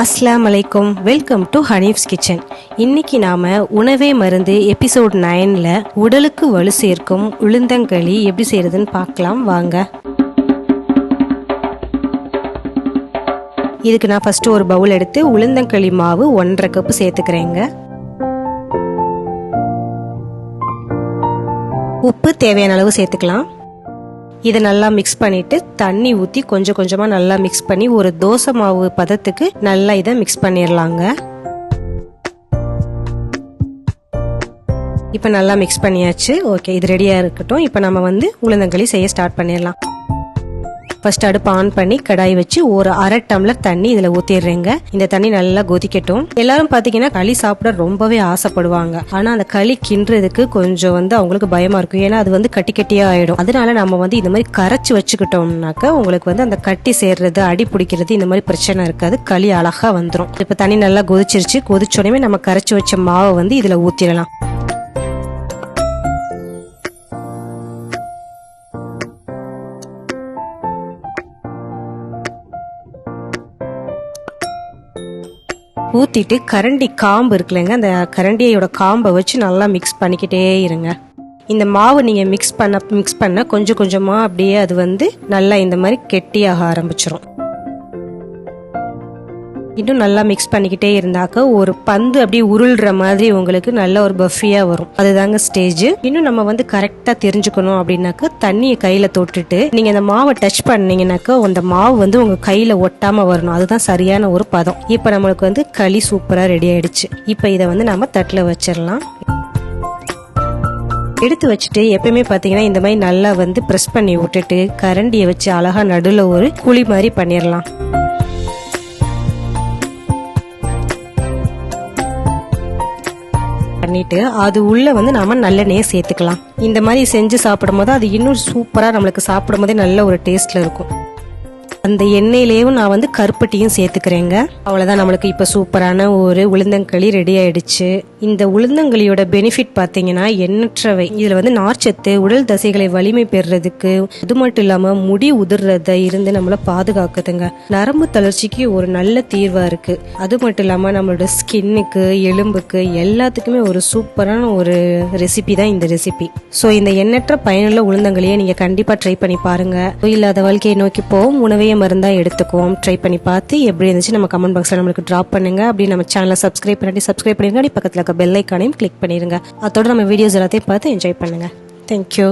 அஸ்ஸலாமு அலைக்கும். Welcome to Hanif's kitchen. இன்னைக்கு நாம உணவே மருந்து எபிசோட் 9ல உடலுக்கு வலு சேர்க்கும் உளுந்தங்களி எப்படி செய்யறதுன்னு பார்க்கலாம் வாங்க. இதுக்கு நான் ஃபர்ஸ்ட் ஒரு பவுல் எடுத்து உளுந்தங்களி மாவு 1.5 கப் சேர்த்துக்கிறேங்க. உப்பு தேவையான அளவு சேர்த்துக்கலாம். இதை நல்லா மிக்ஸ் பண்ணிட்டு தண்ணி ஊற்றி கொஞ்சம் கொஞ்சமாக நல்லா மிக்ஸ் பண்ணி ஒரு தோசை மாவு பதத்துக்கு நல்லா இதை மிக்ஸ் பண்ணிடலாங்க. இப்போ நல்லா மிக்ஸ் பண்ணியாச்சு. ஓகே, இது ரெடியாக இருக்கட்டும். இப்போ நம்ம உளுந்தங்களி செய்ய ஸ்டார்ட் பண்ணிடலாம். ஃபர்ஸ்ட் அடுப்பு ஆன் பண்ணி கடாய் வச்சு ஒரு 1/2 டம்ளர் தண்ணி இதுல ஊத்திடுறேங்க. இந்த தண்ணி நல்லா கொதிக்கட்டும். எல்லாரும் பாத்தீங்கன்னா களி சாப்பிட ரொம்பவே ஆசைப்படுவாங்க. ஆனா அந்த களி கிண்டுறதுக்கு கொஞ்சம் அவங்களுக்கு பயமா இருக்கும். ஏன்னா அது கட்டி கட்டியா ஆயிடும். அதனால நம்ம இந்த மாதிரி கரைச்சு வச்சுக்கிட்டோம்னாக்க உங்களுக்கு அந்த கட்டி சேர்றது, அடி பிடிக்கிறது, இந்த மாதிரி பிரச்சனை இருக்காது. களி அழகா வந்துடும். இப்ப தண்ணி நல்லா கொதிச்சிருச்சு. கொதிச்சோடனே நம்ம கரைச்சு வச்ச மாவை இதுல ஊத்திடலாம். ஊத்திட்டு கரண்டி காம்பு இருக்குல்லங்க, அந்த கரண்டியோட காம்பை வச்சு நல்லா மிக்ஸ் பண்ணிக்கிட்டே இருங்க. இந்த மாவு நீங்க மிக்ஸ் பண்ண கொஞ்சம் கொஞ்சமா அப்படியே அது நல்லா இந்த மாதிரி கெட்டியாக ஆரம்பிச்சிடும். இன்னும் நல்லா மிக்ஸ் பண்ணிக்கிட்டே இருந்தாக்க ஒரு பந்து அப்படியே உருள்ற மாதிரி உங்களுக்கு நல்ல ஒரு பஃபியா வரும். அதுதாங்க ஸ்டேஜ். இன்னும் நம்ம கரெக்டா தெரிஞ்சுக்கணும் அப்படின்னாக்க தண்ணியை கையில தொட்டுட்டு நீங்க அந்த மாவை டச் பண்ணீங்கன்னாக்க அந்த மாவு உங்க கையில ஒட்டாம வரணும். அதுதான் சரியான ஒரு பதம். இப்ப நம்மளுக்கு களி சூப்பரா ரெடி ஆயிடுச்சு. இப்ப இதை நம்ம தட்டுல வச்சிடலாம். எடுத்து வச்சுட்டு எப்பயுமே பாத்தீங்கன்னா இந்த மாதிரி நல்லா பிரஸ் பண்ணி விட்டுட்டு கரண்டியை வச்சு அழகா நடுல ஒரு குழி மாதிரி பண்ணிடலாம். பண்ணிட்டு அது உள்ள நாம நல்லெண்ணெயை சேர்த்துக்கலாம். இந்த மாதிரி செஞ்சு சாப்பிடும் போது அது இன்னும் சூப்பரா நம்மளுக்கு சாப்பிடும் போதே நல்ல ஒரு டேஸ்ட்ல இருக்கும். அந்த எண்ணெயிலேயும் நான் கருப்பட்டியும் சேர்த்துக்கிறேங்க. அவ்வளவுதான், நம்மளுக்கு இப்ப சூப்பரான ஒரு உளுந்தங்களி ரெடி ஆயிடுச்சு. இந்த உளுந்தங்களியோட பெனிஃபிட் பாத்தீங்கன்னா எண்ணற்றவை. இதுல நார்ச்சத்து, உடல் தசைகளை வலிமை பெறுறதுக்கு, அது மட்டும் இல்லாம முடி உதிர்றத இருந்து நம்மள பாதுகாக்குதுங்க. நரம்பு தளர்ச்சிக்கு ஒரு நல்ல தீர்வா இருக்கு. அது மட்டும் இல்லாம நம்மளோட ஸ்கின்னுக்கு, எலும்புக்கு எல்லாத்துக்குமே ஒரு சூப்பரான ஒரு ரெசிபி தான் இந்த ரெசிபி. சோ இந்த எண்ணற்ற பயனுள்ள உளுந்தங்களியை நீங்க கண்டிப்பா ட்ரை பண்ணி பாருங்க. இல்லாத வாழ்க்கையை நோக்கி போவோம். உணவே மருந்தா எடுத்துக்குவோம். ட்ரை பண்ணி பார்த்து எப்படி இருந்துச்சு நம்ம கமெண்ட் பாக்ஸ்ல நம்மளுக்கு டிராப் பண்ணுங்க. அப்படி நம்ம சேனலை சப்ஸ்கிரைப் பண்ணிருங்க. பக்கத்துல இருக்க பெல் ஐகானையும் கிளிக் பண்ணிருங்க. அதோட நம்ம வீடியோஸ் எல்லாத்தையும் பார்த்து என்ஜாய் பண்ணுங்க. தேங்க்யூ.